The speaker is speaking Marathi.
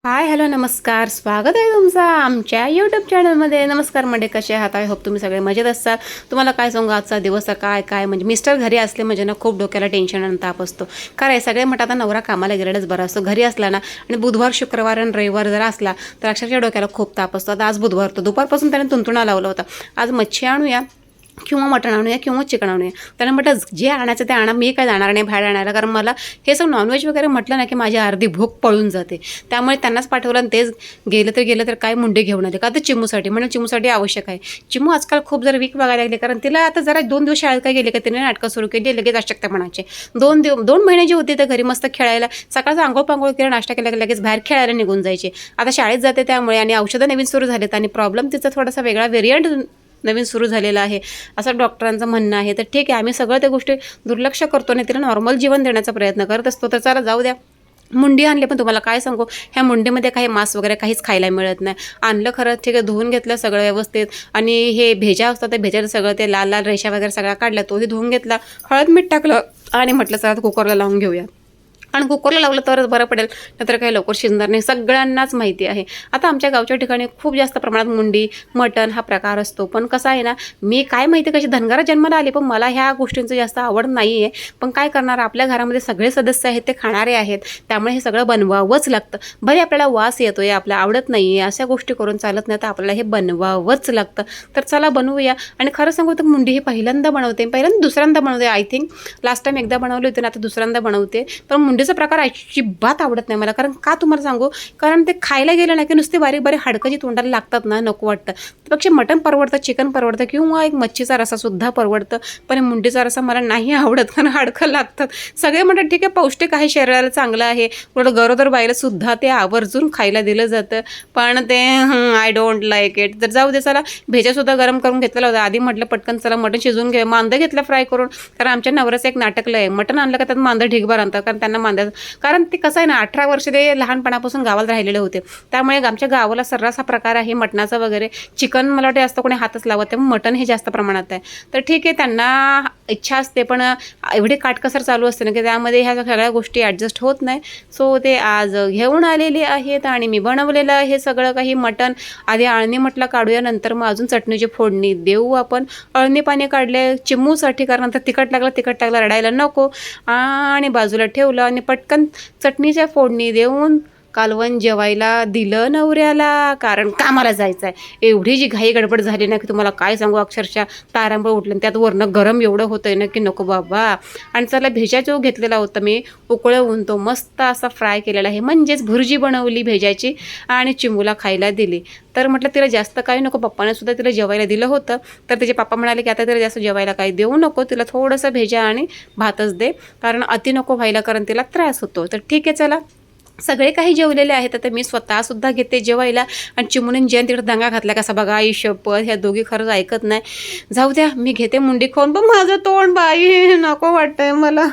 हाय हॅलो नमस्कार, स्वागत आहे तुमचं आमच्या यूट्यूब चॅनलमध्ये. नमस्कार मंडळी, कसे आहात? आय होप तुम्ही सगळे मजेत असाल. तुम्हाला काय सांगू, आजचा दिवस काय म्हणजे मिस्टर घरी असले म्हणजे ना खूप डोक्याला टेन्शन आणि ताप असतो. काय सगळे म्हणतात आता नवरा कामाला गेलेलाच बरा असतो. घरी असला ना आणि बुधवार शुक्रवार आणि रविवार जर असला तर अक्षरशः डोक्याला खूप ताप असतो. आता आज बुधवार तो दुपारपासून त्याने तुंतुणा लावला होता, आज मच्छी आणूया किंवा मटण आणूया किंवा चिकन आणूया. त्यानं म्हटलं जे आणायचं ते आणा, मी काय जाणार नाही बाहेर आणायला, कारण मला हे सगळं नॉनव्हेज वगैरे म्हटलं ना की माझी अर्धी भूक पळून जाते. त्यामुळे त्यांनाच पाठवलं आणि तेच गेलं तर काय मुंडे घेऊन आले का तर चिमूसाठी. म्हणजे चिमूसाठी आवश्यक आहे. चिमू आजकाल खूप जरा वीक बघायला लागले, कारण तिला आता जरा 2 दिवस शाळेत काय गेले का तिने नाटकं सुरू केली, लगेच अशक्तपणाचे 2 महिने जे होते तर घरी मस्त खेळायला, सकाळचं आंघोळ पांघोळ केलं, नाश्ता केला की लगेच बाहेर खेळायला निघून जायचे. आता शाळेत जाते त्यामुळे आणि औषधं नवीन सुरू झालेत आणि प्रॉब्लेम तिचा थोडासा वेगळा व्हेरियंट नवीन सुरू झालेला आहे असं डॉक्टरांचं म्हणणं आहे. तर ठीक आहे, आम्ही सगळं त्या गोष्टी दुर्लक्ष करतो आणि तिला नॉर्मल जीवन देण्याचा प्रयत्न करत असतो. तर चला जाऊ द्या. मुंडी आणले, पण तुम्हाला काय सांगू, ह्या मुंडीमध्ये काही मांस वगैरे काहीच खायला मिळत नाही. आणलं खरं ठीक आहे, धुवून घेतलं सगळं व्यवस्थित, आणि हे भेजा असतात त्या भेजाला सगळं ते लाल लाल रेषा वगैरे सगळ्या काढल्या, तोही धुवून घेतला, हळद मीठ टाकलं आणि म्हटलं चला कुकरला लावून घेऊया. आणि कुकरला लावलं तरच बरं पडेल, नंतर काही लवकर शिजणार नाही. सगळ्यांनाच माहिती आहे. आता आमच्या गावच्या ठिकाणी खूप जास्त प्रमाणात मुंडी मटण हा प्रकार असतो. पण कसं आहे ना, मी काय माहिती कशी धनगरात जन्माला आली, पण मला ह्या गोष्टींचं जास्त आवड नाही आहे. पण काय करणार, आपल्या घरामध्ये सगळे सदस्य आहेत ते खाणारे आहेत, त्यामुळे हे सगळं बनवावंच लागतं. भले आपल्याला वास येतो आहे, आपल्याला आवडत नाही आहे, अशा गोष्टी करून चालत नाही, तर आपल्याला हे बनवावंच लागतं. तर चला बनवूया. आणि खरं सांगू तर मुंडी ही पहिल्यांदा दुसऱ्यांदा बनवते. आय थिंक लास्ट टाईम एकदा बनवली होती ना, आता दुसऱ्यांदा बनवते. पण मुंडीचा प्रकार अजिबात आवडत नाही मला. कारण का तुम्हाला सांगू, कारण ते खायला गेलं ना की नुसते बारीक बारीक हाडकं जी तोंडाला लागतात ना, नको वाटतं. त्यापेक्षा मटण परवडतं, चिकन परवडतं, किंवा एक मच्छीचा रसासुद्धा परवडतं. पण मुंडीचा रसा मला नाही आवडत, कारण हाडकं लागतात. सगळे म्हणतात ठीक आहे पौष्टिक आहे, शरीराला चांगलं आहे, थोडं गरोदर बाईला सुद्धा ते आवर्जून खायला दिलं जातं. पण ते आय डोंट लाईक इट. तर जाऊ दे, चला भेजासुद्धा गरम करून घेतलेला होता. आधी म्हटलं पटकन चला मटण शिजवून घे, मांदं घेतलं फ्राय करून, कारण आमच्या नवऱ्याचं एक नाटकलं आहे, मटण आणलं का त्यात मांदं ढिगभर आणतात, कारण त्यांना कारण ते कसं आहे ना, 18 वर्ष ते लहानपणापासून गावाला राहिलेले होते. त्यामुळे आमच्या गावाला सर्रास हा प्रकार आहे मटणाचा वगैरे. चिकन मला वाटतं जास्त कोणी हातच लावत, त्यामुळे मटण हे जास्त प्रमाणात आहे. तर ठीक आहे, त्यांना इच्छा असते, पण एवढी काटकसर चालू असते ना की त्यामध्ये ह्या सगळ्या गोष्टी ॲडजस्ट होत नाही. सो ते आज घेऊन आलेले आहेत आणि मी बनवलेलं आहे सगळं काही. मटण आधी अळणी म्हटलं काढूया, नंतर मग अजून चटणीची फोडणी देऊ आपण. अळणी पाणी काढले चिमूसाठी, कारण नंतर तिखट लागलं रडायला नको, आणि बाजूला ठेवलं आणि पटकन चटणीच्या फोडणी देऊन कालवण जेवायला दिलं नवऱ्याला, कारण कामाला जायचं आहे. एवढी जी घाई गडबड झाली ना की तुम्हाला काय सांगू, अक्षरशः तारांबळ उठलं. त्यात वरनं गरम एवढं होतंय ना की नको बाबा. आणि चला भेजा जो घेतलेला होता मी उकळवून, तो मस्त असा फ्राय केलेला आहे, म्हणजेच भुर्जी बनवली भेजाची आणि चिमूला खायला दिली. तर म्हटलं तिला जास्त काही नको, पप्पाने सुद्धा तिला जेवायला दिलं होतं. तर तिचे पप्पा म्हणाले की आता तिला जास्त जेवायला काही देऊ नको, तिला थोडंसं भेजा आणि भातच दे, कारण अति नको व्हायला, कारण तिला त्रास होतो. तर ठीक आहे, चला सगळे काही जेवलेले आहेत. आता मी स्वतःसुद्धा घेते जेवायला. आणि चिमूने जेन तिकडे दंगा घातला कसा बघा, आई शपथ, ह्या दोघी खरंच ऐकत नाही. जाऊ द्या, मी घेते मुंडी खाऊन, पण माझं तोंड बाई नको वाटतंय मला.